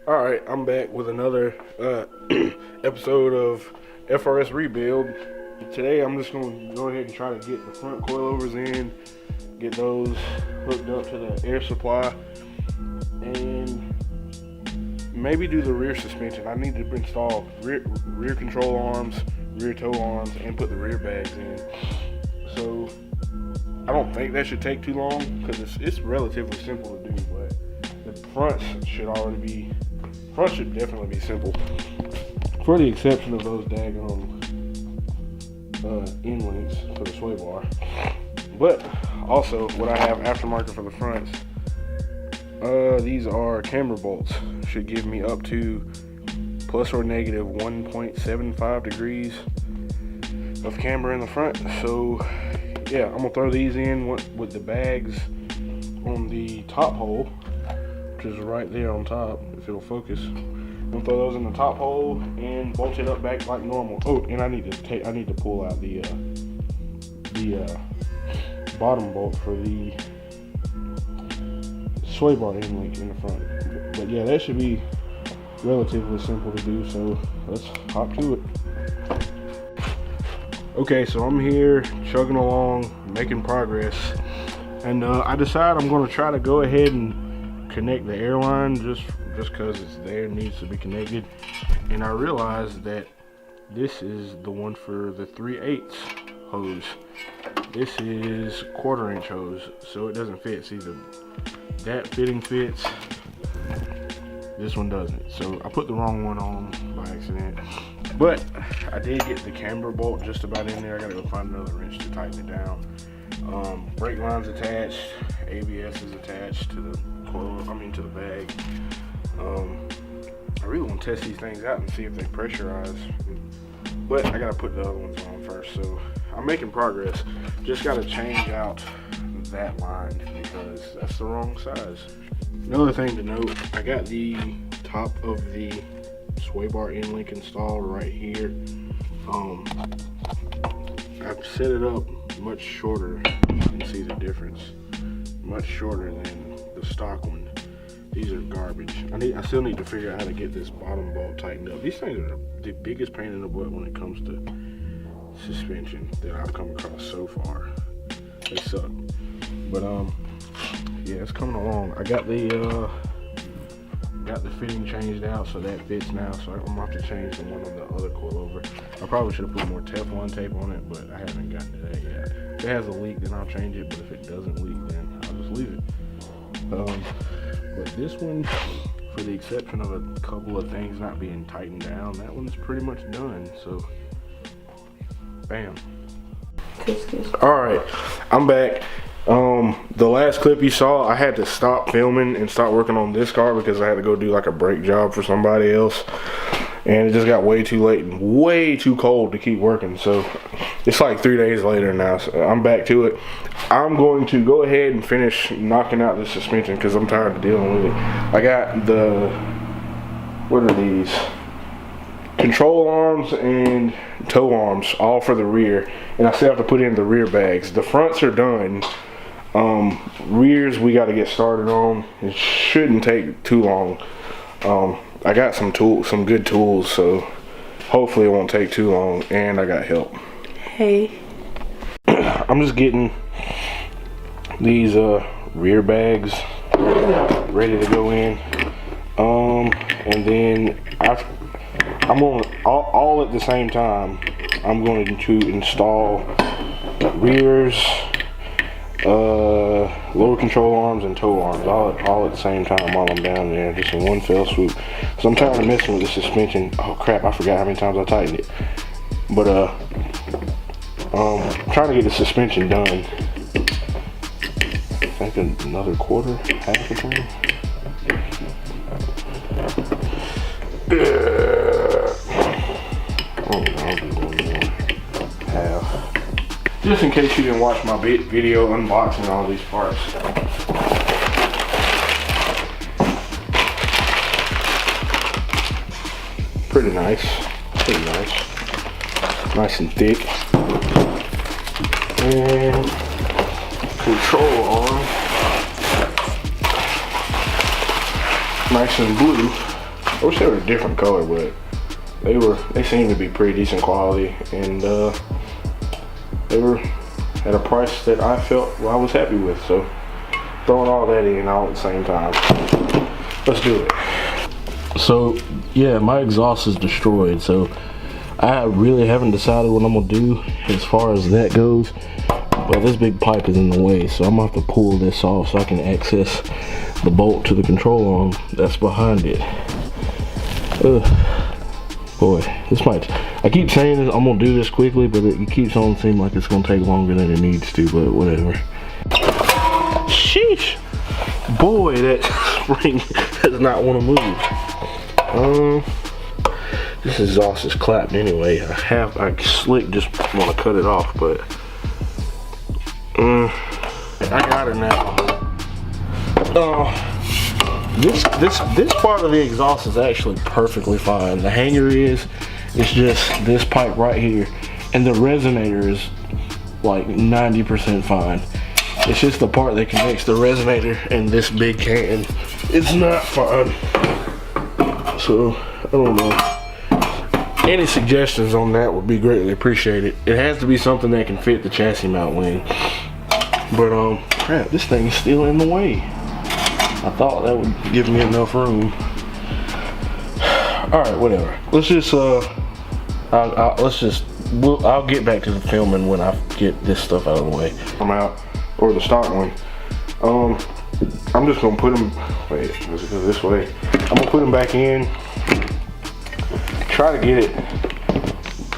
Alright, I'm back with another episode of FRS Rebuild. Today I'm just going to go ahead and try to get the front coilovers in, get those hooked up to the air supply, and maybe do the rear suspension. I need to install rear control arms, rear tow arms, and put the rear bags in. So I don't think that should take too long because it's relatively simple to do, but the fronts should definitely be simple, for the exception of those daggone end links for the sway bar. But also, what I have aftermarket for the fronts, these are camber bolts. Should give me up to plus or negative 1.75 degrees of camber in the front. So yeah, I'm gonna throw these in with the bags on the top hole, which is right there on top, if it'll focus. I'm gonna throw those in the top hole and bolt it up back like normal. Oh, and I need to pull out the bottom bolt for the sway bar end link in the front. But yeah, that should be relatively simple to do, so let's hop to it. Okay, so I'm here chugging along, making progress, and I decide I'm going to try to go ahead and connect the airline just because it's there, needs to be connected. And I realized that this is the one for the 3/8 hose. This is 1/4 inch hose, so it doesn't fit. See, that fitting fits, this one doesn't. So I put the wrong one on by accident. But I did get the camber bolt just about in there. I gotta go find another wrench to tighten it down. Brake line's attached, ABS is attached to the to the bag. I really want to test these things out and see if they pressurize, but I gotta put the other ones on first. So I'm making progress. Just gotta change out that line because that's the wrong size. Another thing to note, I got the top of the sway bar end link installed right here. I've set it up much shorter. You can see the difference. Much shorter than the stock one. These are garbage. I still need to figure out how to get this bottom bolt tightened up. These things are the biggest pain in the butt when it comes to suspension that I've come across so far. They suck. But yeah, it's coming along. I got the fitting changed out, so that fits now. So I'm gonna have to change the one on the other coilover. I probably should have put more Teflon tape on it, but I haven't gotten to that yet. If it has a leak, then I'll change it. But if it doesn't leak, then I'll just leave it. But this one, for the exception of a couple of things not being tightened down, that one's pretty much done. So, bam. Alright, I'm back. The last clip you saw, I had to stop filming and start working on this car because I had to go do like a brake job for somebody else. And it just got way too late and way too cold to keep working. So it's like 3 days later now, so I'm back to it. I'm going to go ahead and finish knocking out the suspension because I'm tired of dealing with it. I got what are these? Control arms and tow arms, all for the rear. And I still have to put in the rear bags. The fronts are done. Rears we got to get started on. It shouldn't take too long. I got some good tools, so hopefully it won't take too long, and I got help. Hey. I'm just getting these rear bags ready to go in. And then I'm going all at the same time. I'm going to install rears, lower control arms and tow arms all at the same time while I'm down there, just in one fell swoop. So I'm tired of messing with the suspension. Oh crap, I forgot how many times I tightened it. But trying to get the suspension done. I think another quarter, half a turn. I'll do one more. Half. Just in case you didn't watch my video unboxing all these parts. Pretty nice. Nice and thick. And control arm. Nice and blue. I wish they were a different color, but they seemed to be pretty decent quality, and they were at a price that I felt I was happy with. So throwing all that in all at the same time. Let's do it. So yeah, my exhaust is destroyed, so I really haven't decided what I'm gonna do as far as that goes. But this big pipe is in the way, so I'm gonna have to pull this off so I can access the bolt to the control arm that's behind it. Boy, this might, I keep saying this, I'm gonna do this quickly, but it keeps on seeming like it's gonna take longer than it needs to, but whatever. Sheesh! Boy, that spring does not want to move. This exhaust is clapped anyway. I slick just want to cut it off, but I got it now. This part of the exhaust is actually perfectly fine. The hanger is, it's just this pipe right here, and the resonator is like 90% fine. It's just the part that connects the resonator and this big can. It's not fine. So I don't know. Any suggestions on that would be greatly appreciated. It has to be something that can fit the chassis mount wing. But crap, this thing's still in the way. I thought that would give me enough room. All right, whatever. Let's just I'll get back to the filming when I get this stuff out of the way. I'm out, or the stock one. I'm just gonna put them. Wait, let's go this way. I'm gonna put them back in. Try to get it.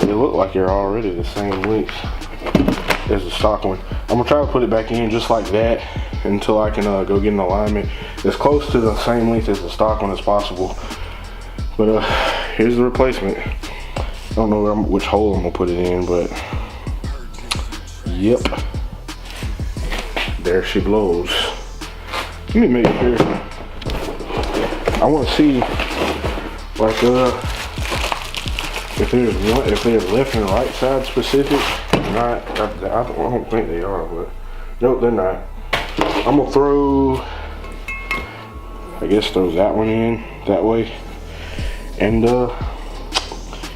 They look like they're already the same length as the stock one. I'm gonna try to put it back in just like that until I can go get an alignment as close to the same length as the stock one as possible. But here's the replacement. I don't know which hole I'm gonna put it in, but yep, there she blows. Let me make sure. I want to see like if they're left and right side specific. Not, I don't think they are, but nope, they're not. I'm gonna throw, I guess throw that one in that way, and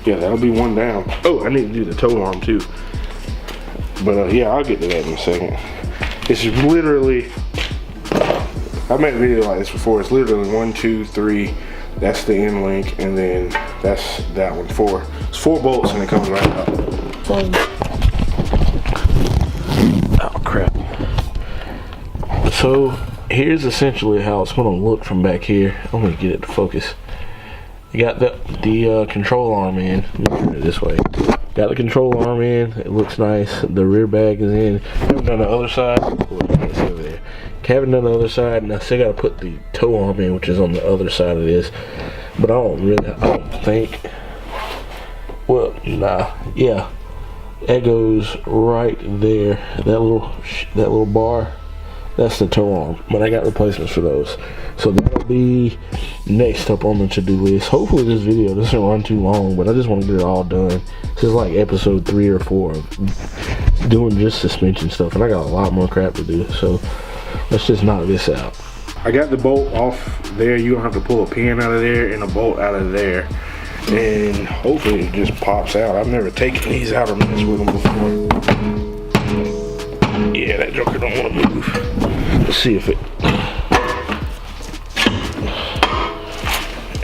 yeah, that'll be one down. Oh, I need to do the toe arm too, but yeah, I'll get to that in a second. It's literally, I've made a video like this before. It's literally 1, 2, 3. That's the end link, and then that's that one. 4. It's 4 bolts, and it comes right out. Oh crap! So here's essentially how it's gonna look from back here. I'm gonna get it to focus. You got the control arm in. Let me turn it this way. Got the control arm in. It looks nice. The rear bag is in. Haven't done the other side. Oh, you can't see over there. Haven't done the other side, and I still gotta put the toe arm in, which is on the other side of this. But I don't think. Well, nah. Yeah, that goes right there. That little bar. That's the toe arm, but I got replacements for those. So that'll be next up on the to-do list. Hopefully this video doesn't run too long, but I just want to get it all done. This is like episode 3 or 4 of doing just suspension stuff, and I got a lot more crap to do. So let's just knock this out. I got the bolt off there. You don't have to pull a pin out of there and a bolt out of there, and hopefully it just pops out. I've never taken these out or messed with them before. Yeah, that joker don't want to move. Let's see if it.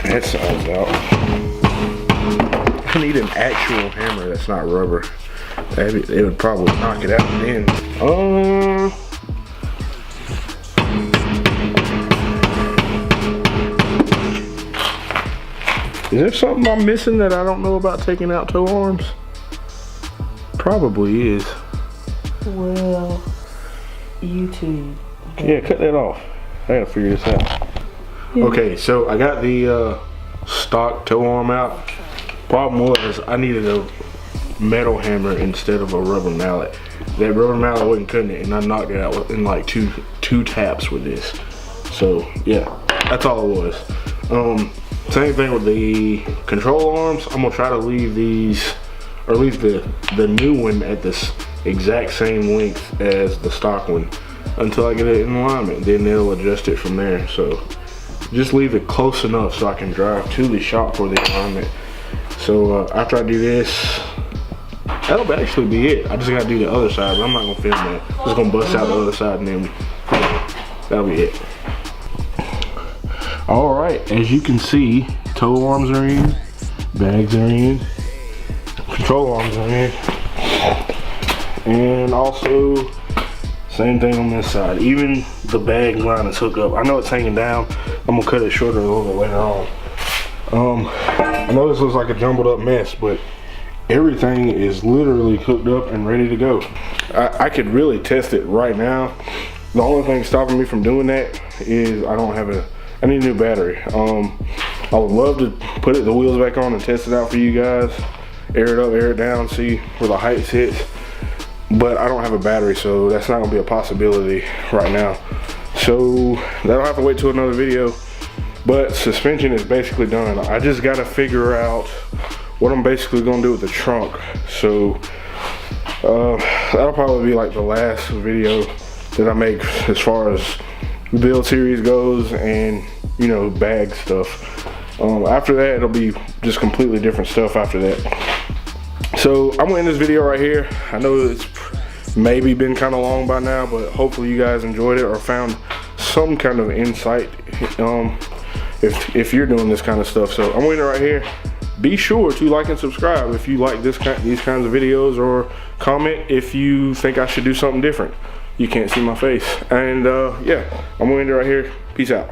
That side's out. I need an actual hammer that's not rubber. It would probably knock it out then. Is there something I'm missing that I don't know about taking out toe arms? Probably is. Well, YouTube. Yeah, cut that off. I gotta figure this out. Yeah. Okay, so I got the stock toe arm out. Problem was I needed a metal hammer instead of a rubber mallet. That rubber mallet wasn't cutting it, and I knocked it out in like two taps with this. So yeah, that's all it was. Same thing with the control arms. I'm gonna try to leave these, or leave the new one at this exact same length as the stock one until I get it in alignment. Then they'll adjust it from there. So just leave it close enough so I can drive to the shop for the alignment. So after I do this, that'll actually be it. I just gotta do the other side, but I'm not gonna film that. I'm just gonna bust out the other side and then that'll be it. All right, as you can see, tow arms are in, bags are in, control arms are in, and also same thing on this side. Even the bag line is hooked up. I know it's hanging down. I'm gonna cut it shorter a little bit later on. I know this looks like a jumbled up mess, but everything is literally hooked up and ready to go. I could really test it right now. The only thing stopping me from doing that is I need a new battery. I would love to put the wheels back on and test it out for you guys. Air it up, air it down, see where the height sits. But I don't have a battery, so that's not gonna be a possibility right now. So that'll have to wait till another video. But suspension is basically done. I just gotta figure out what I'm basically gonna do with the trunk. So that'll probably be like the last video that I make as far as the build series goes and, you know, bag stuff. After that, it'll be just completely different stuff after that. So I'm gonna end this video right here. I know it's maybe been kind of long by now, but hopefully you guys enjoyed it or found some kind of insight if you're doing this kind of stuff. So I'm gonna end it right here. Be sure to like and subscribe if you like these kinds of videos, or comment if you think I should do something different. You can't see my face. And yeah, I'm gonna end it right here. Peace out.